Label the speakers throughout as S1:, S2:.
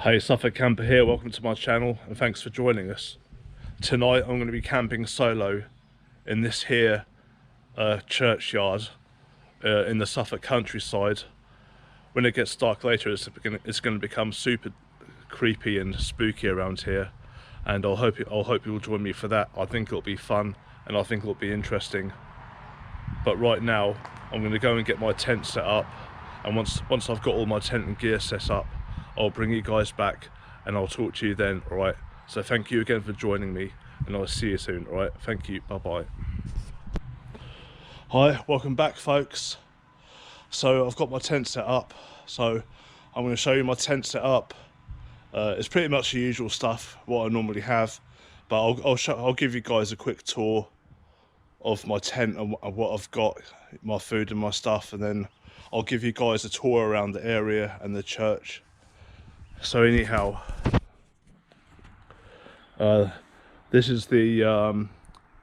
S1: Hey, Suffolk camper here, welcome to my channel and thanks for joining us. Tonight I'm going to be camping solo in this here churchyard in the Suffolk countryside. When it gets dark later it's going to become super creepy and spooky around here, and I hope you'll join me for that. I think it'll be fun and I think it'll be interesting. But right now I'm going to go and get my tent set up, and once I've got all my tent and gear set up, I'll bring you guys back and I'll talk to you then, alright? So thank you again for joining me and I'll see you soon, alright? Thank you, bye bye. Hi, welcome back folks. So I've got my tent set up, so I'm going to show you my tent set up. It's pretty much the usual stuff, what I normally have, but I'll give you guys a quick tour of my tent and what I've got, my food and my stuff, and then I'll give you guys a tour around the area and the church. So anyhow, this is the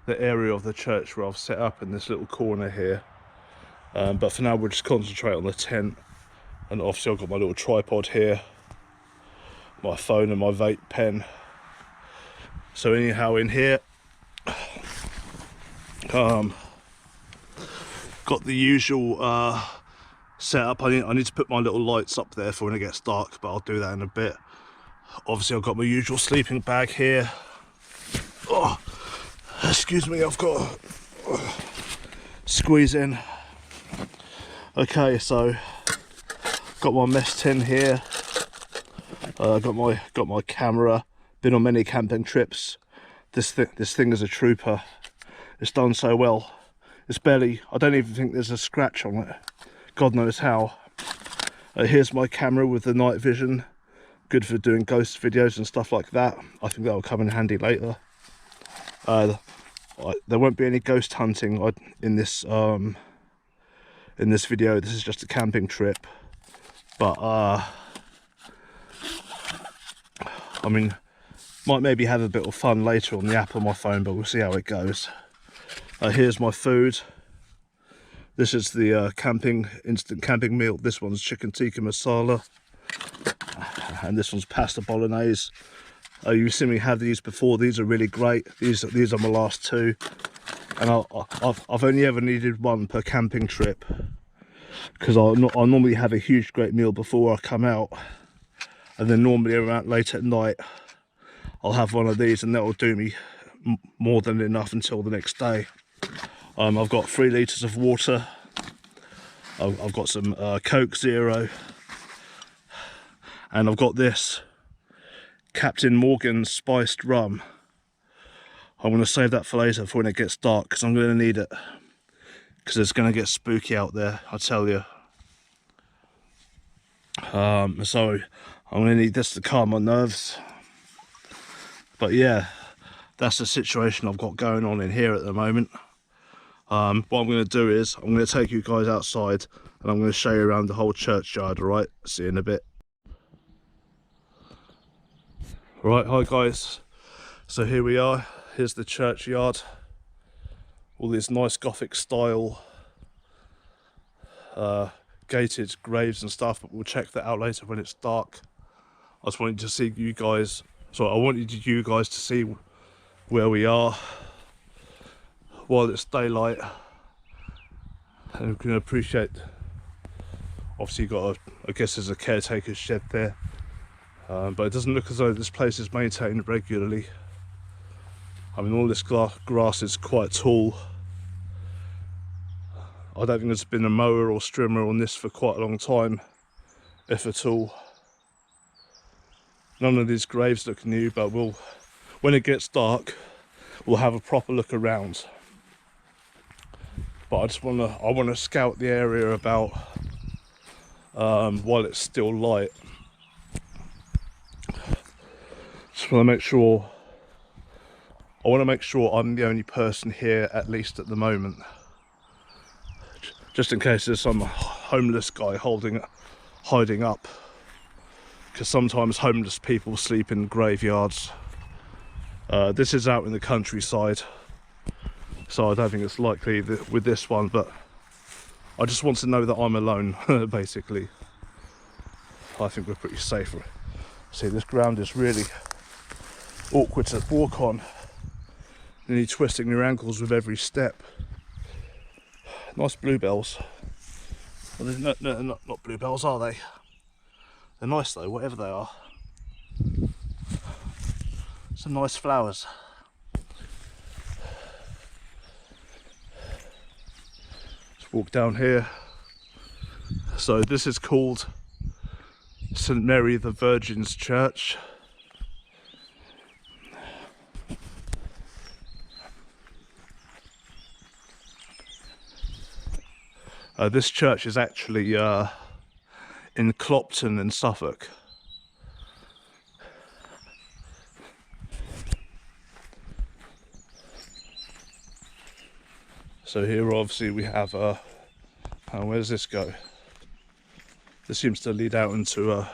S1: area of the church where I've set up in this little corner here. But for now we'll just concentrate on the tent, and obviously I've got my little tripod here, my phone and my vape pen. So anyhow, in here, got the usual setup. I need to put my little lights up there for when it gets dark, but I'll do that in a bit. Obviously I've got my usual sleeping bag here. Oh, excuse me, I've got to squeeze in. Okay, so got my mess tin here. Got my camera. Been on many camping trips. This thing is a trooper. It's done so well. It's barely, I don't even think there's a scratch on it. God knows how. Here's my camera with the night vision, good for doing ghost videos and stuff like that. I think that will come in handy later. There won't be any ghost hunting in this video. This is just a camping trip, but I mean, might maybe have a bit of fun later on the app on my phone, but we'll see how it goes. Here's my food. This is the instant camping meal. This one's chicken tikka masala, and this one's pasta bolognese. You've seen me have these before. These are really great. These are my last two, and I've only ever needed one per camping trip, because I normally have a huge great meal before I come out, and then normally around late at night I'll have one of these, and that will do me more than enough until the next day. I've got 3 litres of water. I've got some Coke Zero, and I've got this Captain Morgan's spiced rum. I'm going to save that for later, for when it gets dark, because I'm going to need it, because it's going to get spooky out there, I tell you. So I'm going to need this to calm my nerves. But yeah, that's the situation I've got going on in here at the moment. What I'm going to do is I'm going to take you guys outside and I'm going to show you around the whole churchyard, alright? See you in a bit. Right, hi guys. So here we are. Here's the churchyard. All these nice Gothic style gated graves and stuff, but we'll check that out later when it's dark. I just wanted to see you guys, I wanted you guys to see where we are while it's daylight, and we can appreciate, obviously you've got I guess there's a caretaker's shed there, but it doesn't look as though this place is maintained regularly. I mean, all this grass is quite tall. I don't think there's been a mower or strimmer on this for quite a long time, if at all. None of these graves look new, but when it gets dark we'll have a proper look around. But I want to scout the area about while it's still light. Just want to make sure. I want to make sure I'm the only person here, at least at the moment, just in case there's some homeless guy hiding up, because sometimes homeless people sleep in graveyards. This is out in the countryside, so I don't think it's likely with this one, but I just want to know that I'm alone, basically. I think we're pretty safe See, this ground is really awkward to walk on. You need twisting your ankles with every step. Nice bluebells. Well, they're not bluebells, are they? They're nice though, whatever they are. Some nice flowers. Let's walk down here. So this is called St Mary the Virgin's Church. This church is actually in Clopton in Suffolk. So here obviously we have where does this go? This seems to lead out into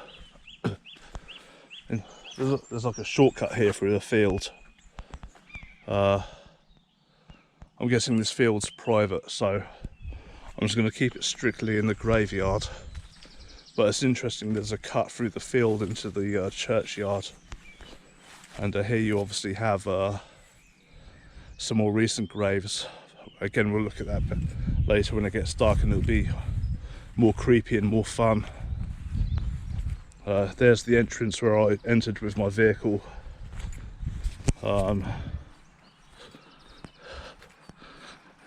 S1: there's like a shortcut here through the field. I'm guessing this field's private, so I'm just going to keep it strictly in the graveyard. But it's interesting, there's a cut through the field into the churchyard. And here you obviously have some more recent graves. Again, we'll look at that bit later when it gets dark and it'll be more creepy and more fun. There's the entrance where I entered with my vehicle.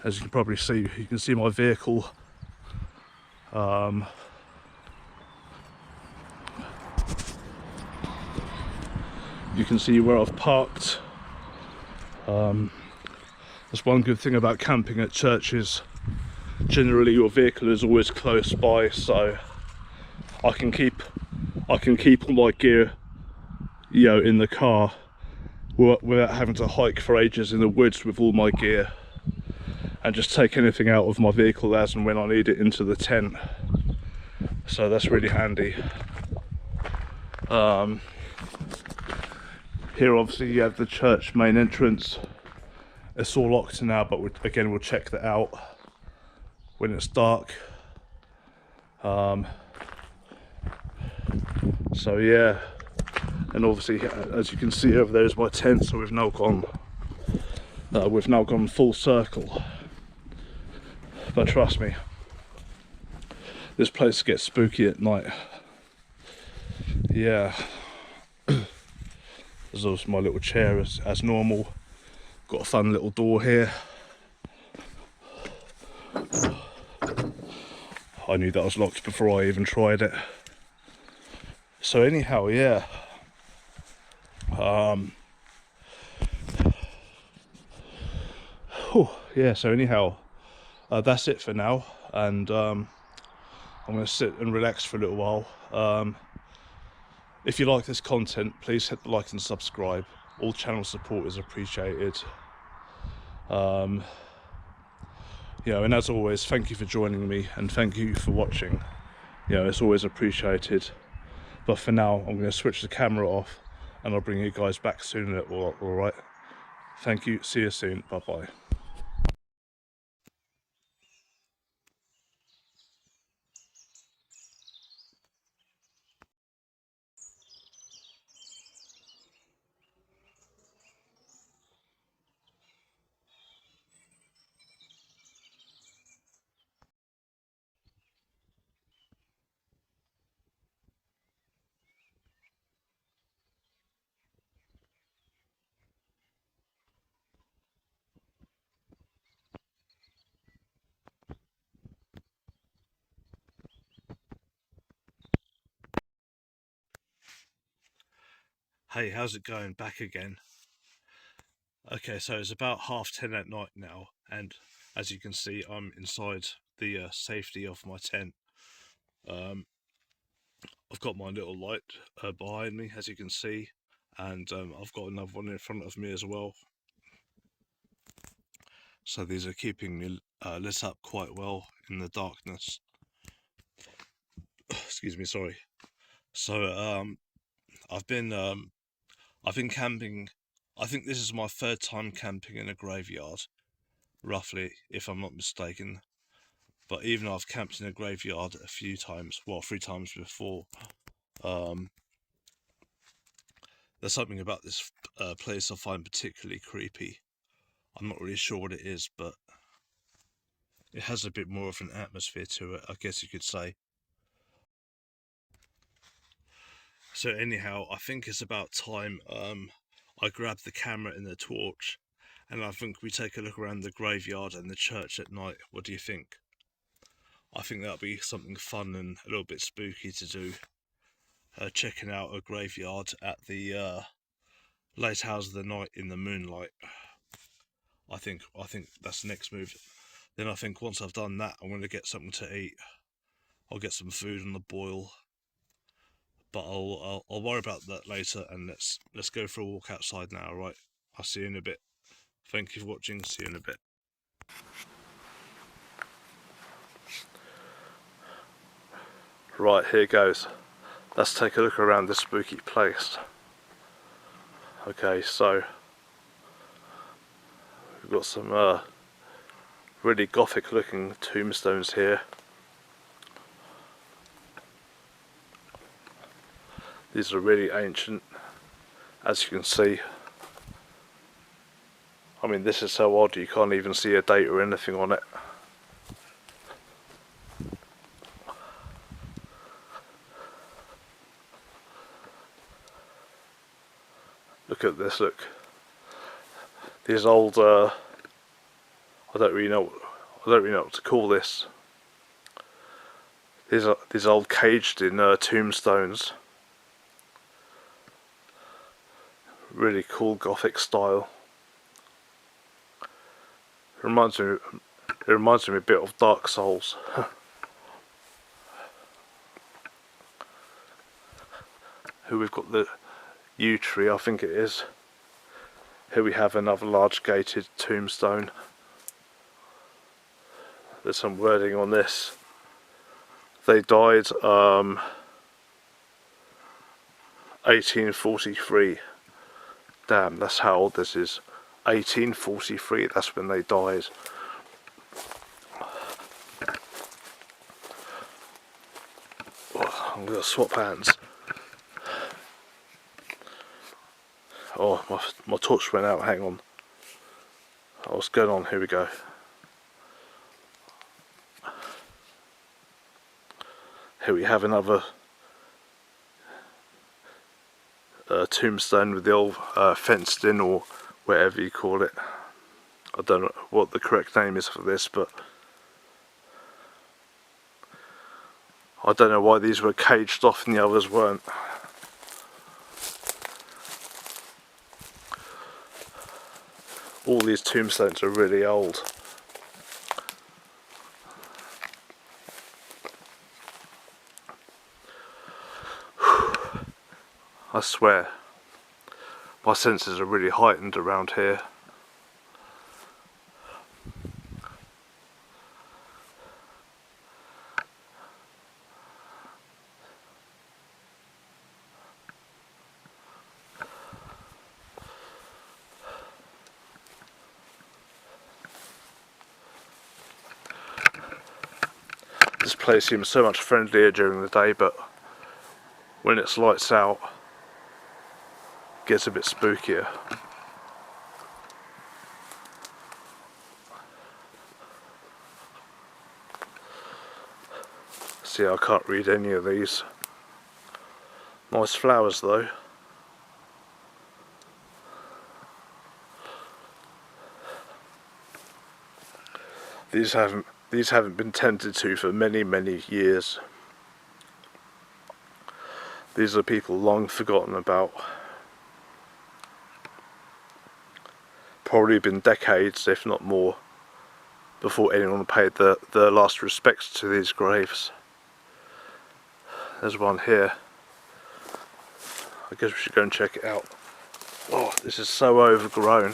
S1: As you can probably see, you can see my vehicle. You can see where I've parked. That's one good thing about camping at churches. Generally your vehicle is always close by, so I can keep all my gear, you know, in the car without having to hike for ages in the woods with all my gear, and just take anything out of my vehicle as and when I need it into the tent. So that's really handy. Here obviously you have the church main entrance. It's all locked now, but again we'll check that out when it's dark. So yeah, and obviously as you can see over there is my tent, so we've now gone full circle. But trust me, this place gets spooky at night. Yeah. There's also my little chair as normal. Got a fun little door here. I knew that was locked before I even tried it. So anyhow, yeah. Yeah, so anyhow, that's it for now. And I'm going to sit and relax for a little while. If you like this content, please hit the like and subscribe. All channel support is appreciated. You know, and as always, thank you for joining me and thank you for watching. You know, it's always appreciated. But for now, I'm going to switch the camera off and I'll bring you guys back soon. All right. Thank you. See you soon. Bye bye. Hey, how's it going? Back again. Okay, so it's about 10:30 at night now, and as you can see, I'm inside the safety of my tent. I've got my little light behind me, as you can see, and I've got another one in front of me as well. So these are keeping me lit up quite well in the darkness. Excuse me, sorry. So I've been camping. I think this is my third time camping in a graveyard, roughly, if I'm not mistaken. But even I've camped in a graveyard a few times, well, 3 times before. There's something about this place I find particularly creepy. I'm not really sure what it is, but it has a bit more of an atmosphere to it, I guess you could say. So anyhow, I think it's about time I grab the camera and the torch, and I think we take a look around the graveyard and the church at night. What do you think? I think that'll be something fun and a little bit spooky to do. Checking out a graveyard at the late hours of the night in the moonlight. I think that's the next move. Then I think once I've done that, I'm going to get something to eat. I'll get some food on the boil, but I'll worry about that later. And let's go for a walk outside now. Right, I'll see you in a bit. Thank you for watching. See you in a bit. Right, here goes. Let's take a look around this spooky place. Okay, so we've got some really gothic looking tombstones here. These are really ancient, as you can see. I mean, this is so odd you can't even see a date or anything on it. Look at this, look. These old, I don't really know what to call this. These old caged in tombstones. Really cool gothic style. It reminds me a bit of Dark Souls. Here we've got the yew tree, I think it is. Here we have another large gated tombstone. There's some wording on this. They died 1843. Damn, that's how old this is. 1843, that's when they died. Oh, I'm gonna swap hands. Oh, my torch went out, hang on. Oh, what's going on? Here we go. Here we have another tombstone with the old fenced in, or whatever you call it. I don't know what the correct name is for this, but I don't know why these were caged off and the others weren't. All these tombstones are really old. I swear, my senses are really heightened around here. This place seems so much friendlier during the day, but when it's lights out, it gets a bit spookier. See, I can't read any of these. Nice flowers though. These haven't been tended to for many years. These are people long forgotten about. Probably been decades, if not more, before anyone paid their last respects to these graves. There's one here. I guess we should go and check it out. Oh, this is so overgrown.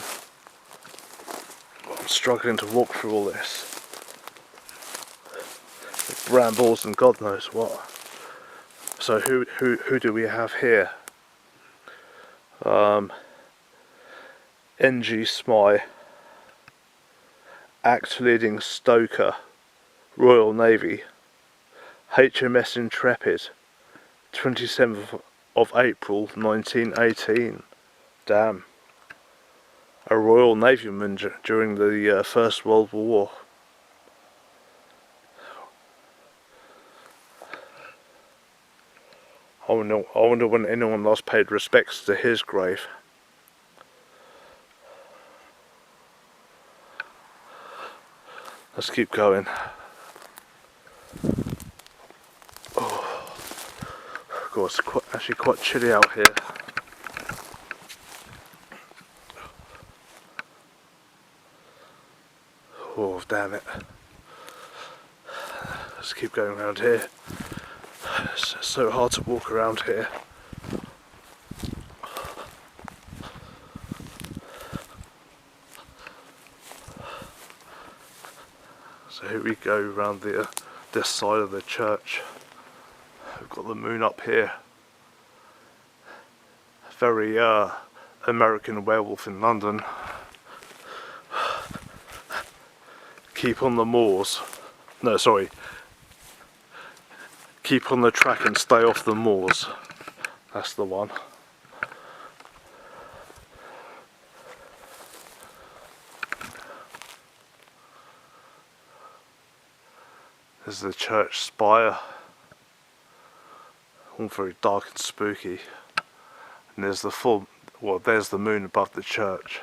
S1: I'm struggling to walk through all this. Brambles and God knows what. So who do we have here? N.G. Smythe, Act Leading Stoker, Royal Navy, HMS Intrepid, 27th of April 1918. Damn. A Royal Navyman during the First World War. I wonder when anyone last paid respects to his grave. Let's keep going. Oh, God, it's actually quite chilly out here. Oh, damn it. Let's keep going around here. It's so hard to walk around here. So here we go around this side of the church. We've got the moon up here. Very American Werewolf in London. Keep on the moors. No, sorry. Keep on the track and stay off the moors. That's the one. There's the church spire. All very dark and spooky. And there's there's the moon above the church.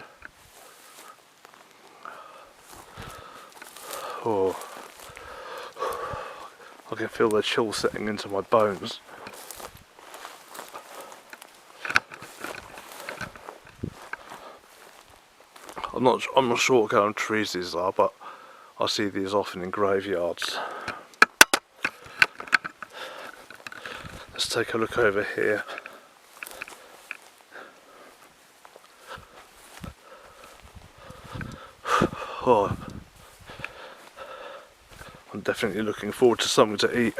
S1: Oh, I can feel the chill setting into my bones. I'm not sure what kind of trees these are, but I see these often in graveyards. Let's take a look over here. Oh, I'm definitely looking forward to something to eat.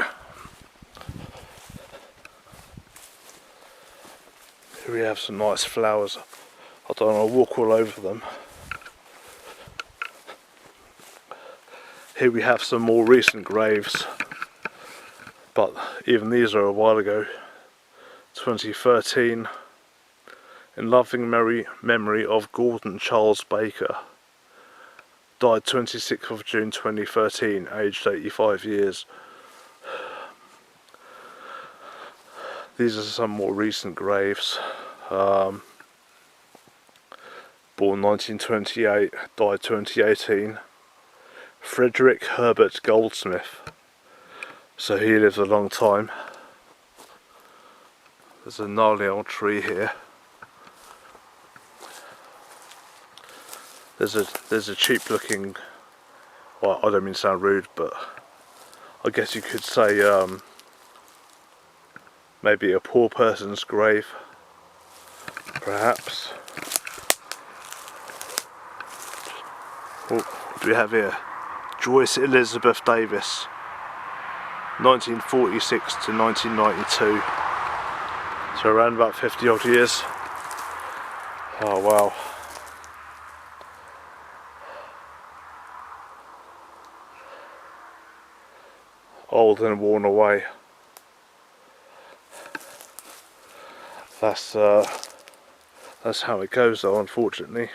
S1: Here we have some nice flowers. I don't want to walk all over them. Here we have some more recent graves, but even these are a while ago. 2013, in loving memory of Gordon Charles Baker. Died 26th of June 2013, aged 85 years. These are some more recent graves. Born 1928, died 2018. Frederick Herbert Goldsmith. So he lived a long time. There's a gnarly old tree here. There's a cheap looking, well, I don't mean to sound rude, but I guess you could say maybe a poor person's grave, perhaps. What do we have here? Joyce Elizabeth Davis, 1946 to 1992. So around about 50 odd years. Oh wow. Old and worn away. That's how it goes though, unfortunately.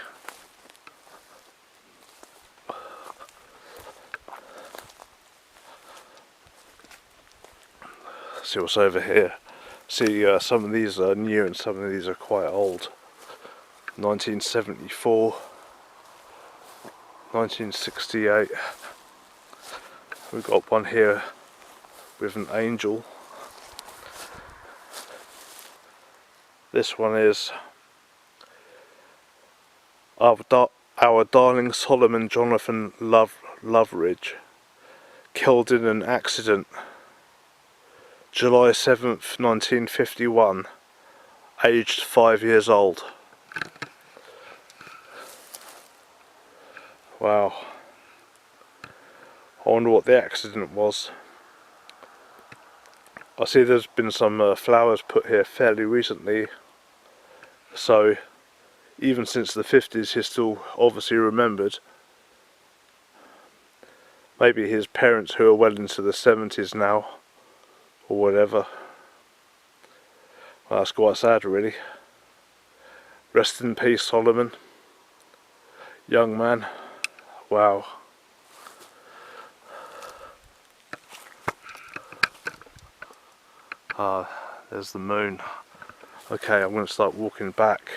S1: See what's over here. See, some of these are new and some of these are quite old. 1974, 1968. We've got one here with an angel. This one is our darling Solomon Jonathan Loveridge, killed in an accident July 7th, 1951, aged 5 years old. Wow. I wonder what the accident was. I see there's been some flowers put here fairly recently, so even since the 50s he's still obviously remembered. Maybe his parents, who are well into the 70s now, or whatever. Well, that's quite sad, really. Rest in peace, Solomon. Young man. Wow. There's the moon. Okay, I'm going to start walking back.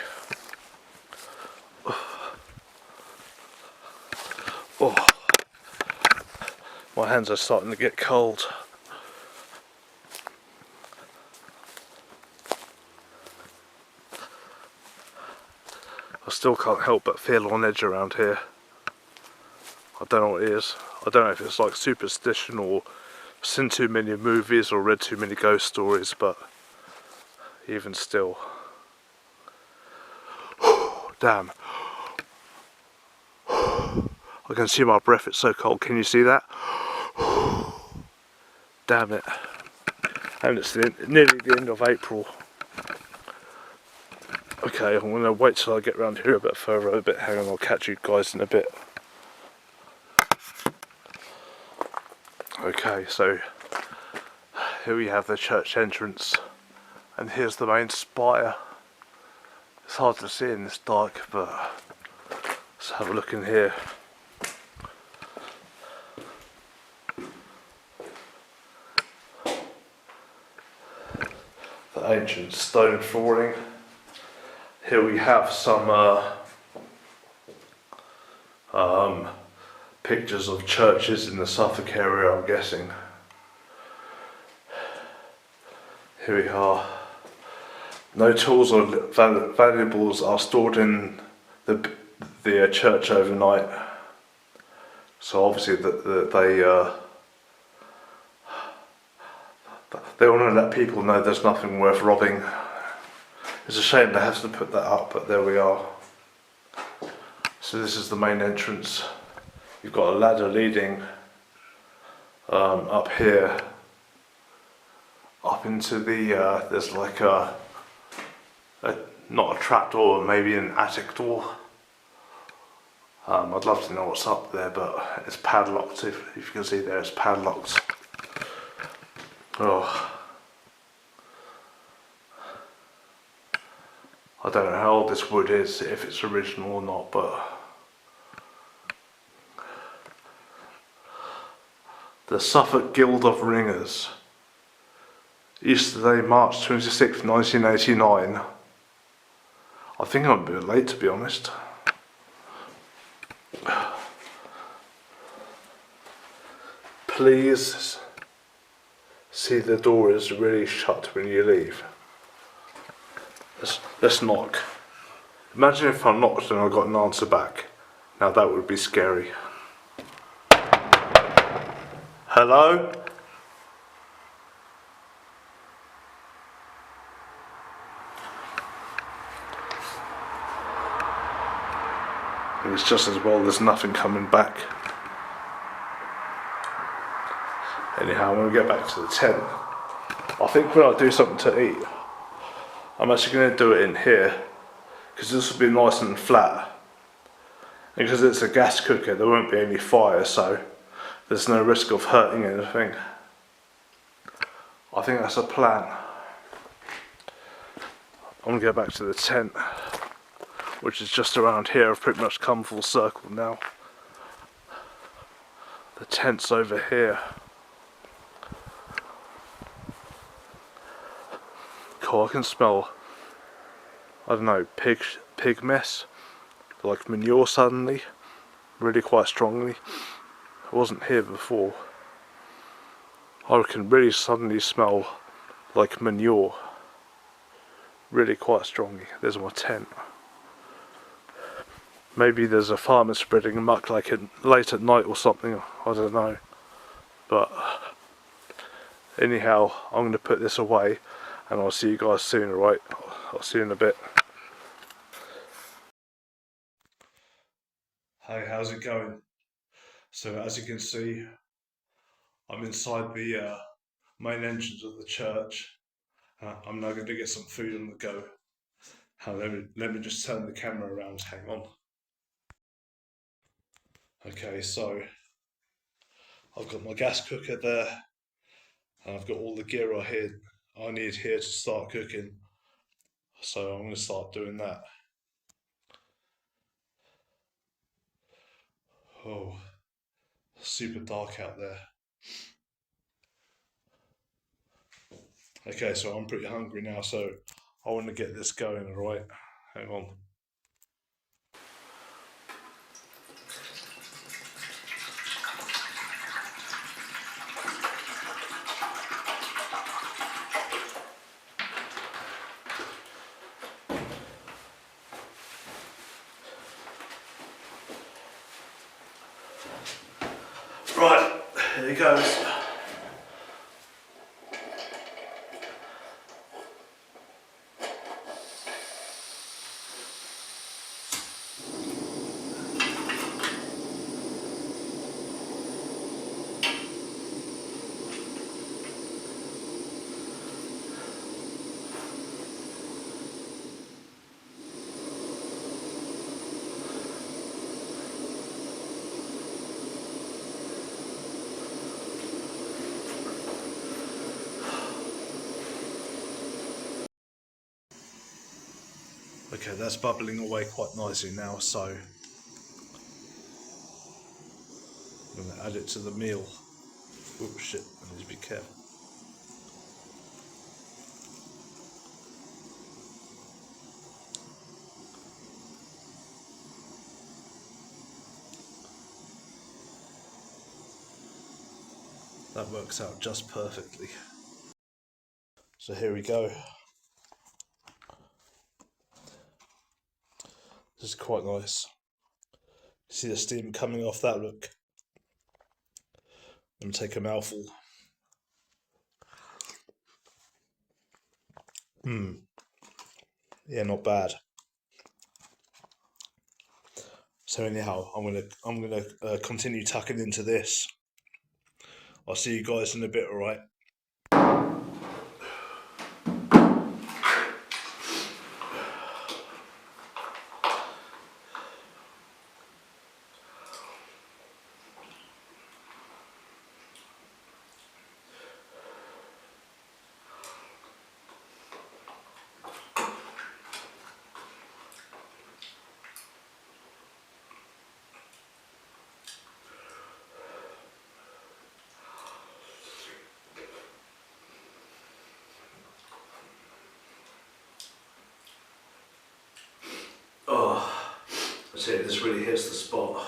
S1: Oh, my hands are starting to get cold. I still can't help but feel on edge around here. I don't know what it is. I don't know if it's like superstition or seen too many movies or read too many ghost stories, but even still. Damn. I can see my breath, it's so cold. Can you see that? Damn it. And it's nearly the end of April. Okay, I'm going to wait till I get around here a bit further. Hang on, I'll catch you guys in a bit. Okay, so here we have the church entrance, and here's the main spire. It's hard to see in this dark, but let's have a look in here. The ancient stone flooring. Here we have some pictures of churches in the Suffolk area, I'm guessing. Here we are. No tools or valuables are stored in the church overnight. So obviously they want to let people know there's nothing worth robbing. It's a shame they have to put that up, but there we are. So this is the main entrance. You've got a ladder leading up here, up into the, there's like not a trap door, maybe an attic door. I'd love to know what's up there, but it's padlocked. If you can see there, it's padlocked. Oh. I don't know how old this wood is, if it's original or not, but the Suffolk Guild of Ringers. Yesterday, March 26th, 1989. I think I'm a bit late, to be honest. Please see the door is really shut when you leave. Let's knock. Imagine if I knocked and I got an answer back. Now that would be scary. Hello? It's just as well there's nothing coming back. Anyhow, I'm going to get back to the tent. I think when I do something to eat, I'm actually going to do it in here, because this will be nice and flat. And because it's a gas cooker, there won't be any fire, so there's no risk of hurting anything. I think that's a plan. I'm going to go back to the tent, which is just around here. I've pretty much come full circle now. The tent's over here. Cool, I can smell, I don't know, pig mess, like manure suddenly, really quite strongly. I wasn't here before. I can really suddenly smell like manure, really quite strongly. There's my tent. Maybe there's a farmer spreading muck like late at night or something, I don't know. But anyhow, I'm going to put this away and I'll see you guys soon, alright? I'll see you in a bit. Hey, how's it going? So as you can see, I'm inside the main entrance of the church. I'm now going to get some food on the go. Let me just turn the camera around, hang on. Okay, so I've got my gas cooker there, and I've got all the gear I need here to start cooking. So I'm going to start doing that. Oh, super dark out there. Okay, so I'm pretty hungry now, so I want to get this going, alright? Hang on. Right, here it goes. Okay, that's bubbling away quite nicely now, so I'm going to add it to the meal. Oh shit, I need to be careful. That works out just perfectly. So here we go. This is quite nice. See the steam coming off that, look. I'm going to take a mouthful. Yeah, not bad. So anyhow, I'm gonna continue tucking into this. I'll see you guys in a bit, alright? Oh, I tell you, this really hits the spot.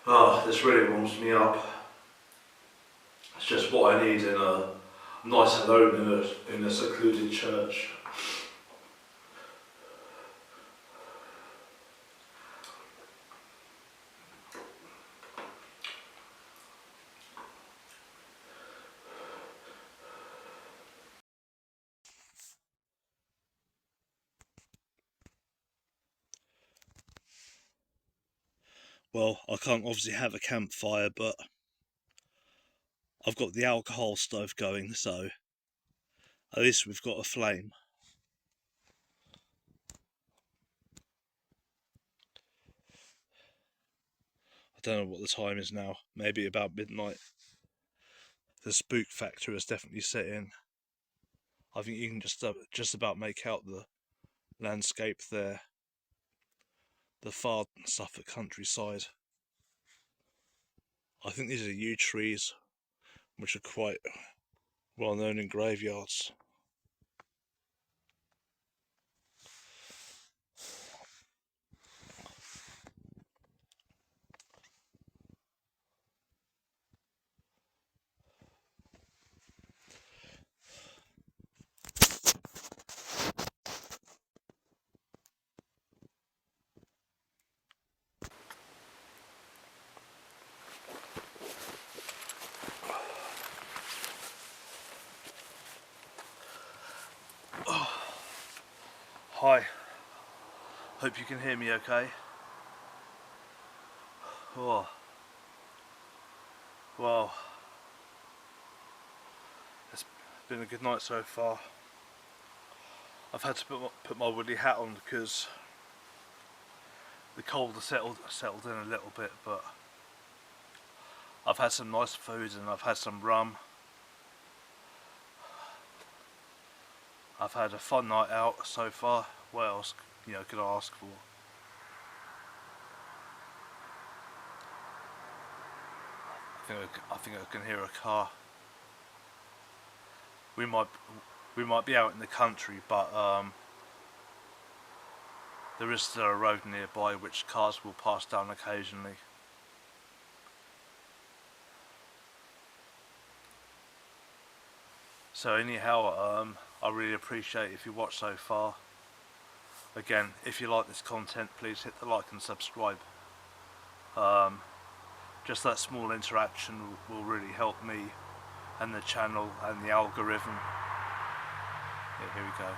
S1: Oh, this really warms me up. It's just what I need in a nice alone in a secluded church. Well, I can't obviously have a campfire, but I've got the alcohol stove going, so at least we've got a flame. I don't know what the time is now, maybe about midnight. The spook factor has definitely set in. I think you can just about make out the landscape there. The far Suffolk countryside. I think these are yew trees, which are quite well known in graveyards. Hi, hope you can hear me okay. Oh, Well, it's been a good night so far. I've had to put my woolly hat on because the cold has settled in a little bit, but I've had some nice food and I've had some rum. I've had a fun night out so far. What else, could I ask for? I think I can hear a car. We might be out in the country, but there is still a road nearby which cars will pass down occasionally. So anyhow, I really appreciate if you watch so far. Again, if you like this content, please hit the like and subscribe. Just that small interaction will really help me and the channel and the algorithm. Yeah, here we go.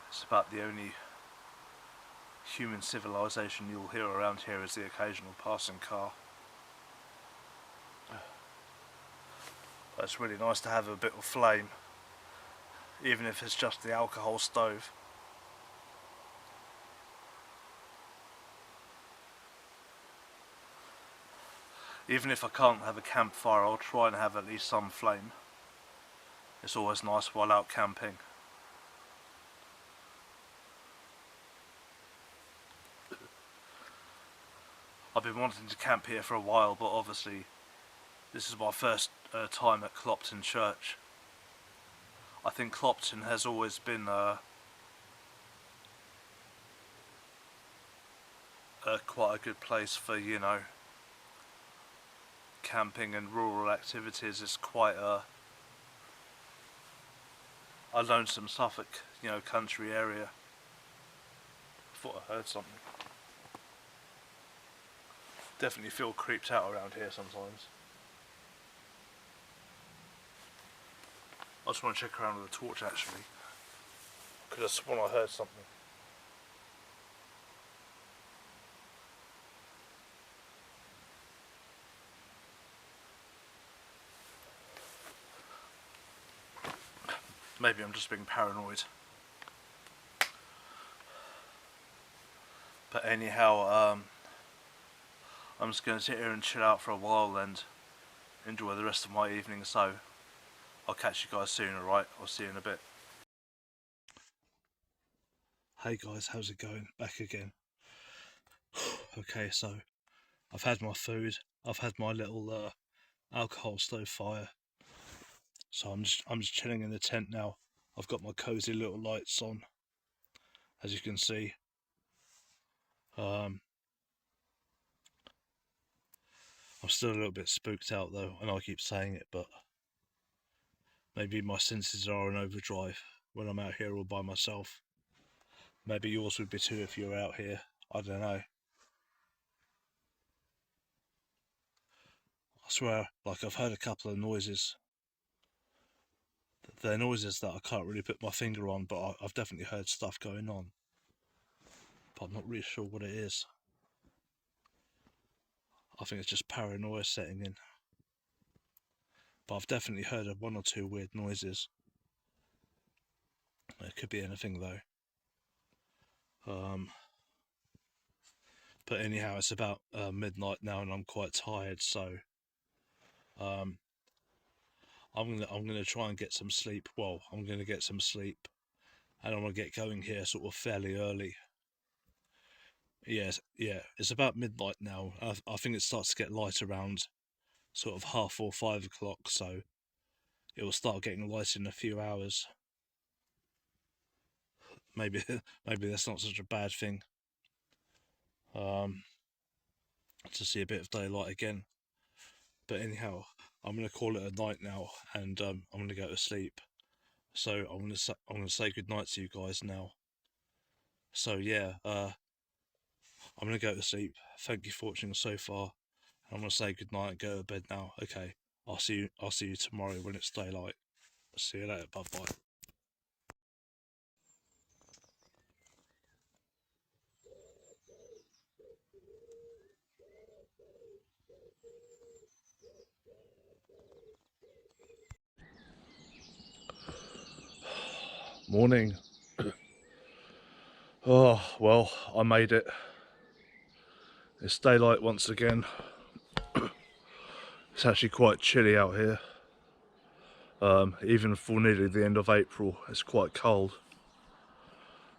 S1: It's about the only human civilization you'll hear around here is the occasional passing car. But it's really nice to have a bit of flame, even if it's just the alcohol stove. Even if I can't have a campfire, I'll try and have at least some flame. It's always nice while out camping. I've been wanting to camp here for a while, but obviously this is my first time at Clopton Church. I think Clopton has always been quite a good place for, camping and rural activities. It's quite a lonesome Suffolk, country area. I thought I heard something. Definitely feel creeped out around here sometimes. I just want to check around with a torch actually, because I sworn I heard something. Maybe I'm just being paranoid. But anyhow, I'm just going to sit here and chill out for a while and enjoy the rest of my evening, so I'll catch you guys soon, alright? I'll see you in a bit. Hey guys, how's it going? Back again. Okay, so I've had my food, I've had my little alcohol stove fire, so I'm just chilling in the tent now. I've got my cozy little lights on, as you can see. I'm still a little bit spooked out though, and I keep saying it, but maybe my senses are in overdrive when I'm out here all by myself. Maybe yours would be too if you're out here, I don't know. I swear, like I've heard a couple of noises. They're noises that I can't really put my finger on, but I've definitely heard stuff going on. But I'm not really sure what it is. I think it's just paranoia setting in. But I've definitely heard of one or two weird noises. It could be anything though. But anyhow, it's about midnight now, and I'm quite tired, so I'm gonna try and get some sleep. Well, I'm gonna get some sleep, and I'm gonna get going here sort of fairly early. Yes, yeah, it's about midnight now. I think it starts to get light around sort of 4:30, 5 o'clock, so it will start getting light in a few hours. Maybe maybe that's not such a bad thing. To see a bit of daylight again. But anyhow, I'm gonna call it a night now, and I'm gonna go to sleep. So I'm gonna say good night to you guys now. So yeah, I'm gonna go to sleep. Thank you for watching so far. I'm gonna say good night and go to bed now. Okay, I'll see you tomorrow when it's daylight. See you later. Bye bye. Morning. Oh, well, I made it. It's daylight once again. It's actually quite chilly out here. Even for nearly the end of April, it's quite cold.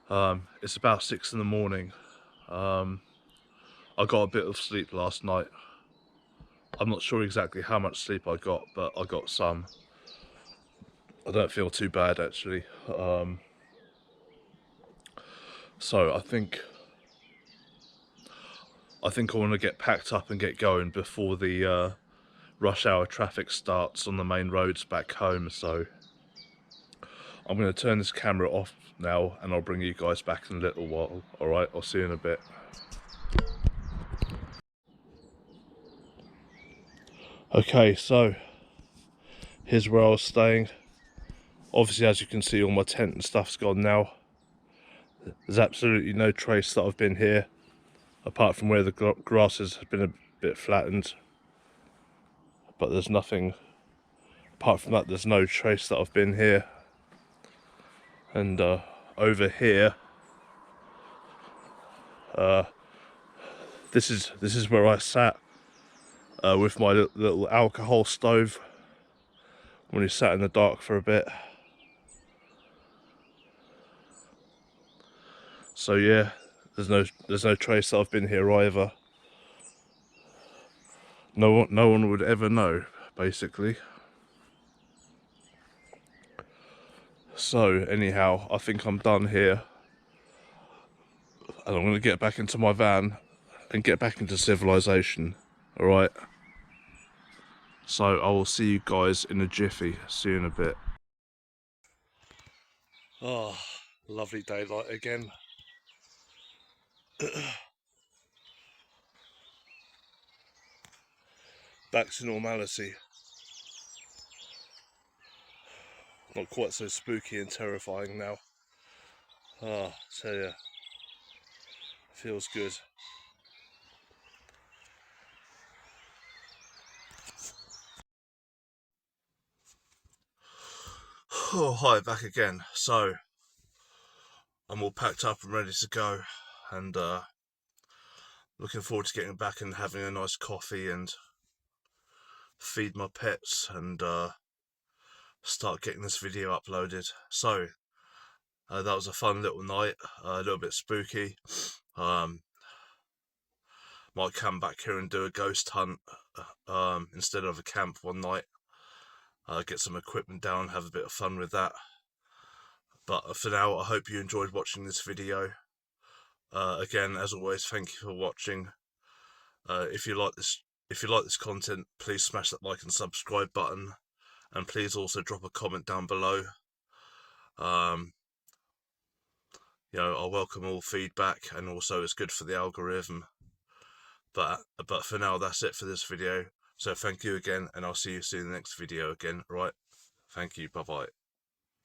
S1: It's about 6 in the morning. I got a bit of sleep last night. I'm not sure exactly how much sleep I got, but I got some. I don't feel too bad actually. So I think I want to get packed up and get going before the rush hour traffic starts on the main roads back home. So I'm going to turn this camera off now and I'll bring you guys back in a little while. Alright, I'll see you in a bit. Okay, so here's where I was staying. Obviously, as you can see, all my tent and stuff's gone now. There's absolutely no trace that I've been here, apart from where the grasses have been a bit flattened. But there's nothing, apart from that, there's no trace that I've been here. And over here, this is where I sat with my little alcohol stove when we sat in the dark for a bit. So yeah, there's no trace that I've been here either. No one would ever know, basically. So anyhow, I think I'm done here, and I'm going to get back into my van and get back into civilization. All right. So I will see you guys in a jiffy. See you in a bit. Oh, lovely daylight again. Back to normality. Not quite so spooky and terrifying now. Ah, I tell ya, feels good. Oh, hi, back again. So I'm all packed up and ready to go, and looking forward to getting back and having a nice coffee and feed my pets and start getting this video uploaded. So that was a fun little night, a little bit spooky. Might come back here and do a ghost hunt instead of a camp one night. Get some equipment down, have a bit of fun with that. But for now, I hope you enjoyed watching this video. Again, as always, thank you for watching. If you like this content, please smash that like and subscribe button, and please also drop a comment down below. I welcome all feedback, and also it's good for the algorithm. But for now, that's it for this video. So thank you again, and I'll see you soon in the next video again. Right? Thank you. Bye bye.